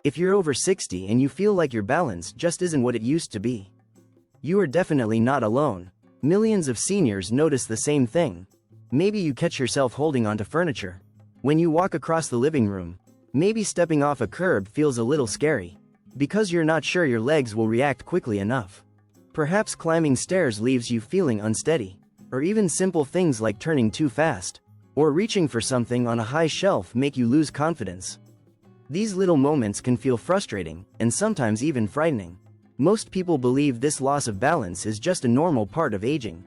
If you're over 60 and you feel like your balance just isn't what it used to be, you are definitely not alone. Millions of seniors notice the same thing. Maybe you catch yourself holding onto furniture when you walk across the living room. Maybe stepping off a curb feels a little scary because you're not sure your legs will react quickly enough. Perhaps climbing stairs leaves you feeling unsteady, or even simple things like turning too fast or reaching for something on a high shelf make you lose confidence. These little moments can feel frustrating and sometimes even frightening. Most people believe this loss of balance is just a normal part of aging,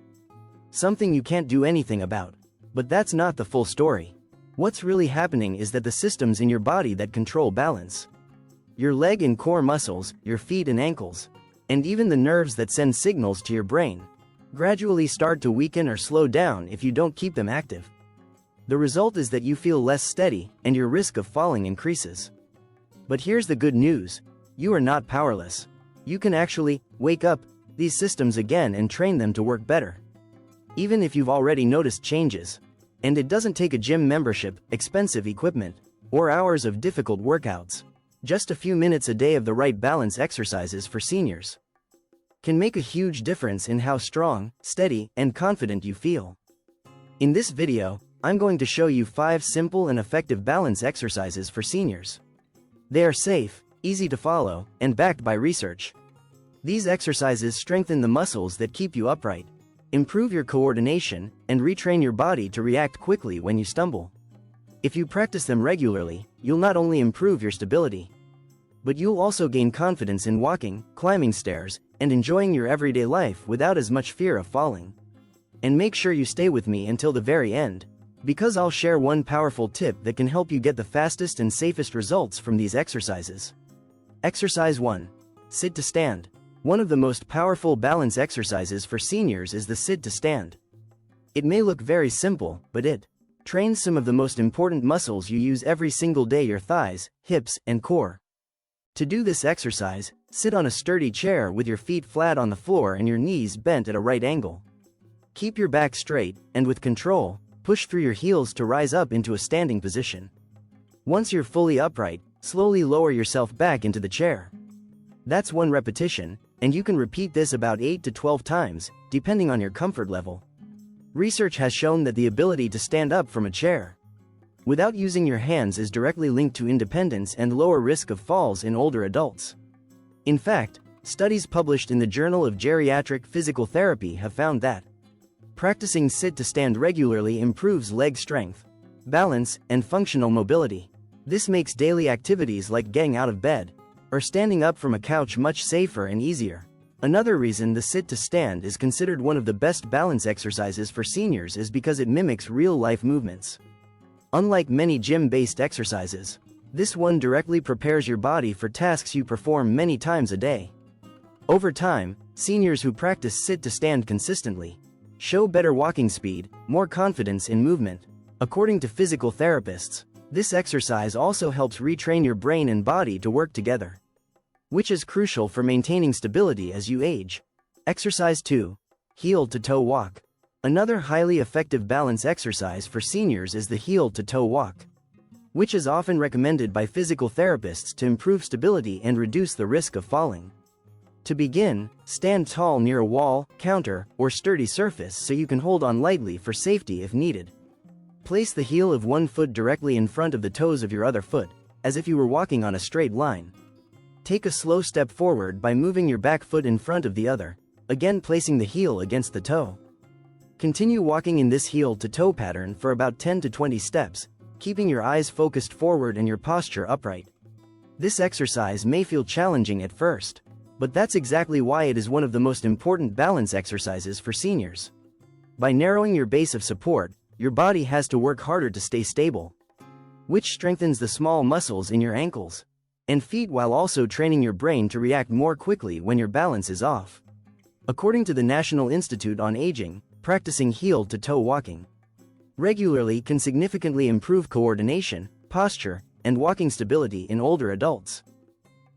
something you can't do anything about. But that's not the full story. What's really happening is that the systems in your body that control balance, your leg and core muscles, your feet and ankles, and even the nerves that send signals to your brain, gradually start to weaken or slow down if you don't keep them active. The result is that you feel less steady and your risk of falling increases. But here's the good news: you are not powerless. You can actually wake up these systems again and train them to work better. Even if you've already noticed changes, and it doesn't take a gym membership, expensive equipment, or hours of difficult workouts, just a few minutes a day of the right balance exercises for seniors can make a huge difference in how strong, steady, and confident you feel. In this video, I'm going to show you 5 simple and effective balance exercises for seniors. They are safe, easy to follow, and backed by research. These exercises strengthen the muscles that keep you upright, improve your coordination, and retrain your body to react quickly when you stumble. If you practice them regularly, you'll not only improve your stability, but you'll also gain confidence in walking, climbing stairs, and enjoying your everyday life without as much fear of falling. And make sure you stay with me until the very end, because I'll share one powerful tip that can help you get the fastest and safest results from these exercises. Exercise 1. Sit to stand. One of the most powerful balance exercises for seniors is the sit to stand. It may look very simple, but it trains some of the most important muscles you use every single day: your thighs, hips, and core. To do this exercise, sit on a sturdy chair with your feet flat on the floor and your knees bent at a right angle. Keep your back straight, and with control, push through your heels to rise up into a standing position. Once you're fully upright, slowly lower yourself back into the chair. That's 1 repetition, and you can repeat this about 8 to 12 times, depending on your comfort level. Research has shown that the ability to stand up from a chair without using your hands is directly linked to independence and lower risk of falls in older adults. In fact, studies published in the Journal of Geriatric Physical Therapy have found that practicing sit to stand regularly improves leg strength, balance, and functional mobility. This makes daily activities like getting out of bed or standing up from a couch much safer and easier. Another reason the sit to stand is considered one of the best balance exercises for seniors is because it mimics real-life movements. Unlike many gym-based exercises, this one directly prepares your body for tasks you perform many times a day. Over time, seniors who practice sit to stand consistently show better walking speed, more confidence in movement. According to physical therapists, this exercise also helps retrain your brain and body to work together, which is crucial for maintaining stability as you age. Exercise 2. Heel-to-toe walk. Another highly effective balance exercise for seniors is the heel-to-toe walk, which is often recommended by physical therapists to improve stability and reduce the risk of falling. To begin, stand tall near a wall, counter, or sturdy surface so you can hold on lightly for safety if needed. Place the heel of one foot directly in front of the toes of your other foot, as if you were walking on a straight line. Take a slow step forward by moving your back foot in front of the other, again placing the heel against the toe. Continue walking in this heel-to-toe pattern for about 10 to 20 steps, keeping your eyes focused forward and your posture upright. This exercise may feel challenging at first, but that's exactly why it is one of the most important balance exercises for seniors. By narrowing your base of support, your body has to work harder to stay stable, which strengthens the small muscles in your ankles and feet while also training your brain to react more quickly when your balance is off. According to the National Institute on Aging, practicing heel-to-toe walking regularly can significantly improve coordination, posture, and walking stability in older adults.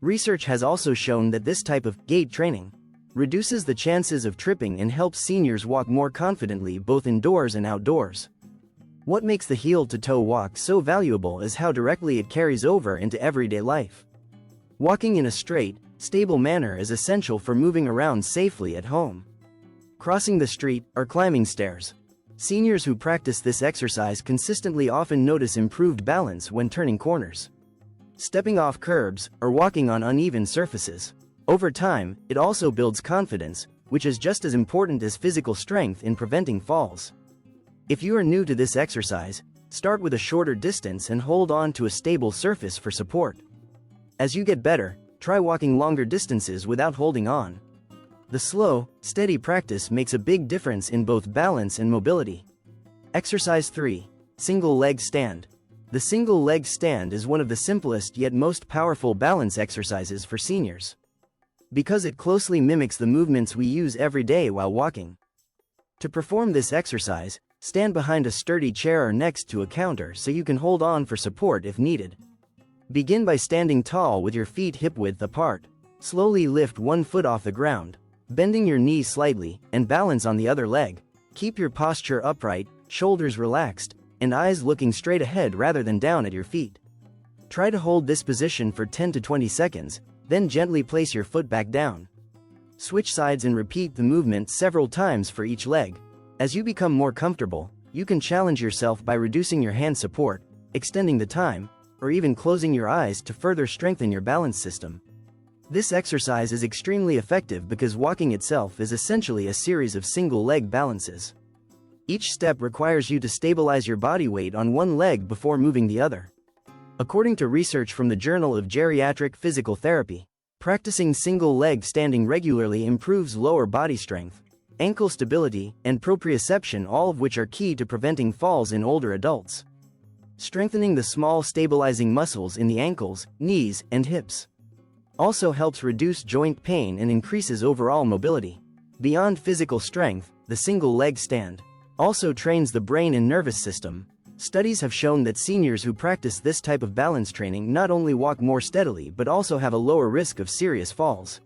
Research has also shown that this type of gait training reduces the chances of tripping and helps seniors walk more confidently both indoors and outdoors. What makes the heel-to-toe walk so valuable is how directly it carries over into everyday life. Walking in a straight, stable manner is essential for moving around safely at home. Crossing the street or climbing stairs. Seniors who practice this exercise consistently often notice improved balance when turning corners. Stepping off curbs or walking on uneven surfaces. Over time, it also builds confidence, which is just as important as physical strength in preventing falls. If you are new to this exercise, start with a shorter distance and hold on to a stable surface for support. As you get better, try walking longer distances without holding on. The slow, steady practice makes a big difference in both balance and mobility. Exercise 3. Single leg stand. The single leg stand is one of the simplest yet most powerful balance exercises for seniors, because it closely mimics the movements we use every day while walking. To perform this exercise, stand behind a sturdy chair or next to a counter so you can hold on for support if needed. Begin by standing tall with your feet hip-width apart. Slowly lift one foot off the ground, bending your knee slightly, and balance on the other leg. Keep your posture upright, shoulders relaxed, and eyes looking straight ahead rather than down at your feet. Try to hold this position for 10 to 20 seconds, then gently place your foot back down. Switch sides and repeat the movement several times for each leg. As you become more comfortable, you can challenge yourself by reducing your hand support, extending the time, or even closing your eyes to further strengthen your balance system. This exercise is extremely effective because walking itself is essentially a series of single-leg balances. Each step requires you to stabilize your body weight on one leg before moving the other. According to research from the Journal of Geriatric Physical Therapy, practicing single-leg standing regularly improves lower body strength, ankle stability, and proprioception, all of which are key to preventing falls in older adults. Strengthening the small stabilizing muscles in the ankles, knees, and hips also helps reduce joint pain and increases overall mobility. Beyond physical strength, the single leg stand also trains the brain and nervous system. Studies have shown that seniors who practice this type of balance training not only walk more steadily but also have a lower risk of serious falls.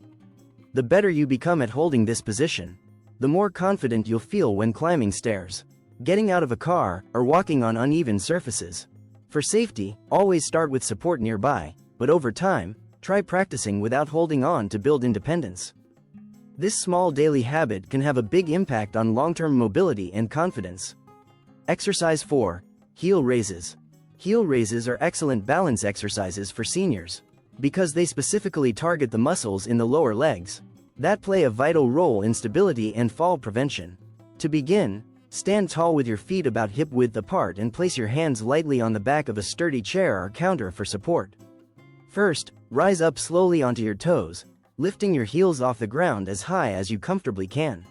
The better you become at holding this position, the more confident you'll feel when climbing stairs, getting out of a car, or walking on uneven surfaces. For safety, always start with support nearby, but over time, try practicing without holding on to build independence. This small daily habit can have a big impact on long-term mobility and confidence. Exercise 4. Heel raises. Heel raises are excellent balance exercises for seniors, because they specifically target the muscles in the lower legs that play a vital role in stability and fall prevention. To begin, stand tall with your feet about hip-width apart and place your hands lightly on the back of a sturdy chair or counter for support. First, rise up slowly onto your toes, lifting your heels off the ground as high as you comfortably can.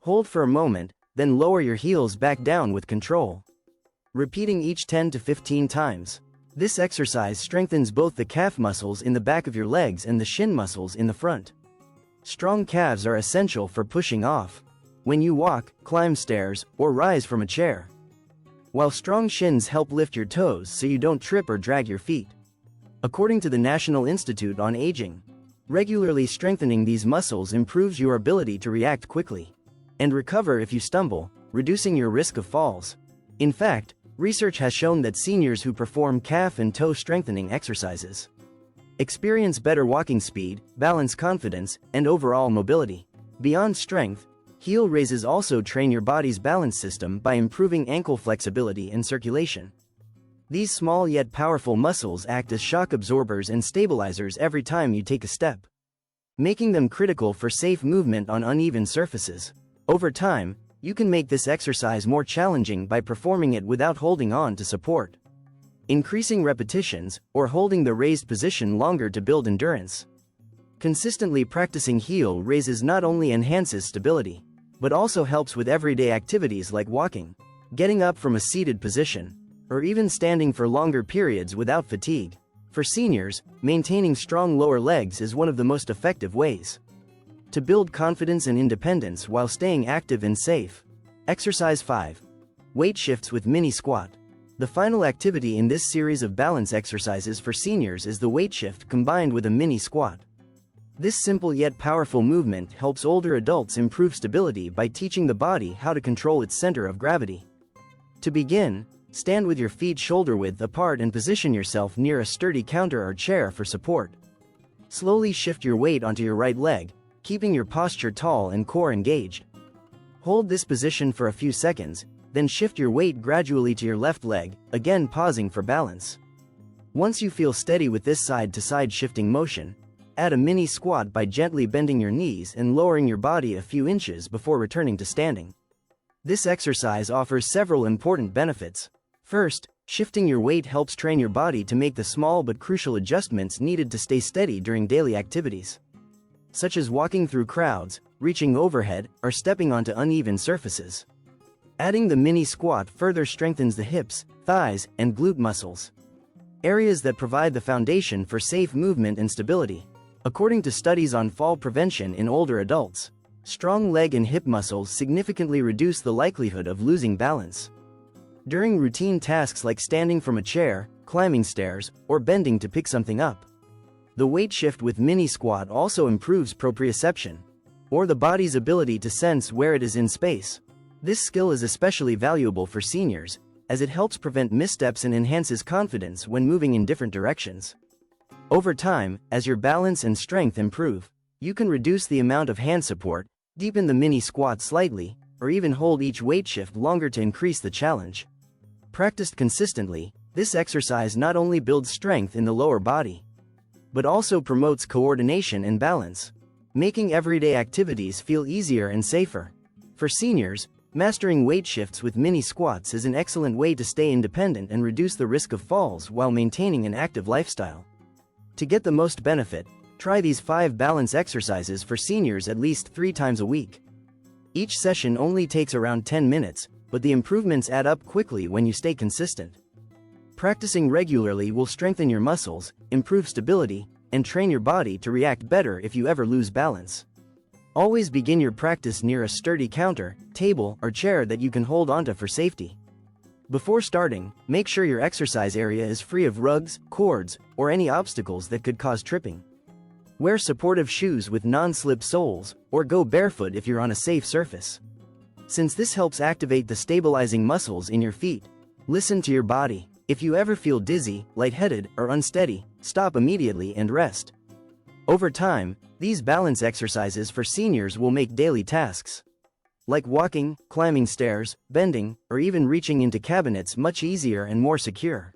Hold for a moment, then lower your heels back down with control, repeating each 10 to 15 times. This exercise strengthens both the calf muscles in the back of your legs and the shin muscles in the front. Strong calves are essential for pushing off when you walk, climb stairs, or rise from a chair, while strong shins help lift your toes so you don't trip or drag your feet. According to the National Institute on Aging, regularly strengthening these muscles improves your ability to react quickly and recover if you stumble, reducing your risk of falls. In fact, research has shown that seniors who perform calf and toe strengthening exercises experience better walking speed, balance confidence, and overall mobility. Beyond strength, heel raises also train your body's balance system by improving ankle flexibility and circulation. These small yet powerful muscles act as shock absorbers and stabilizers every time you take a step, making them critical for safe movement on uneven surfaces. Over time, you can make this exercise more challenging by performing it without holding on to support, increasing repetitions, or holding the raised position longer to build endurance. Consistently practicing heel raises not only enhances stability, but also helps with everyday activities like walking, getting up from a seated position, or even standing for longer periods without fatigue. For seniors, maintaining strong lower legs is one of the most effective ways to build confidence and independence while staying active and safe. Exercise 5. Weight shifts with mini squat. The final activity in this series of balance exercises for seniors is the weight shift combined with a mini squat. This simple yet powerful movement helps older adults improve stability by teaching the body how to control its center of gravity. To begin, stand with your feet shoulder-width apart and position yourself near a sturdy counter or chair for support. Slowly shift your weight onto your right leg, keeping your posture tall and core engaged. Hold this position for a few seconds, then shift your weight gradually to your left leg, again pausing for balance. Once you feel steady with this side-to-side shifting motion, add a mini squat by gently bending your knees and lowering your body a few inches before returning to standing. This exercise offers several important benefits. First, shifting your weight helps train your body to make the small but crucial adjustments needed to stay steady during daily activities, such as walking through crowds, reaching overhead, or stepping onto uneven surfaces. Adding the mini squat further strengthens the hips, thighs, and glute muscles, areas that provide the foundation for safe movement and stability. According to studies on fall prevention in older adults, strong leg and hip muscles significantly reduce the likelihood of losing balance during routine tasks like standing from a chair, climbing stairs, or bending to pick something up. The weight shift with mini squat also improves proprioception, or the body's ability to sense where it is in space. This skill is especially valuable for seniors, as it helps prevent missteps and enhances confidence when moving in different directions. Over time, as your balance and strength improve, you can reduce the amount of hand support, deepen the mini squat slightly, or even hold each weight shift longer to increase the challenge. Practiced consistently, this exercise not only builds strength in the lower body, but also promotes coordination and balance, making everyday activities feel easier and safer. For seniors, mastering weight shifts with mini squats is an excellent way to stay independent and reduce the risk of falls while maintaining an active lifestyle. To get the most benefit, try these 5 balance exercises for seniors at least 3 times a week. Each session only takes around 10 minutes, but the improvements add up quickly when you stay consistent. Practicing regularly will strengthen your muscles, improve stability, and train your body to react better if you ever lose balance. Always begin your practice near a sturdy counter, table, or chair that you can hold onto for safety. Before starting, make sure your exercise area is free of rugs, cords, or any obstacles that could cause tripping. Wear supportive shoes with non-slip soles, or go barefoot if you're on a safe surface, since this helps activate the stabilizing muscles in your feet. Listen to your body. If you ever feel dizzy, lightheaded, or unsteady, stop immediately and rest. Over time, these balance exercises for seniors will make daily tasks, like walking, climbing stairs, bending, or even reaching into cabinets much easier and more secure.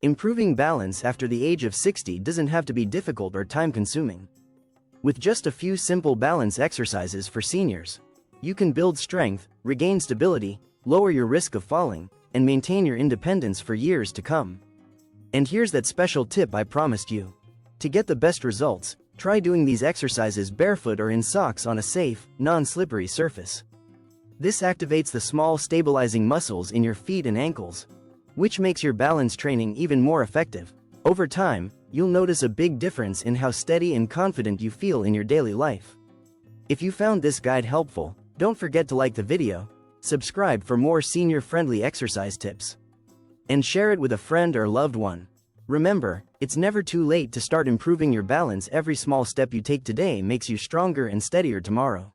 Improving balance after the age of 60 doesn't have to be difficult or time-consuming. With just a few simple balance exercises for seniors, you can build strength, regain stability, lower your risk of falling, and maintain your independence for years to come. And here's that special tip I promised you. To get the best results, try doing these exercises barefoot or in socks on a safe, non-slippery surface. This activates the small stabilizing muscles in your feet and ankles, which makes your balance training even more effective. Over time, you'll notice a big difference in how steady and confident you feel in your daily life. If you found this guide helpful, don't forget to like the video, subscribe for more senior-friendly exercise tips, and share it with a friend or loved one. Remember, it's never too late to start improving your balance. Every small step you take today makes you stronger and steadier tomorrow.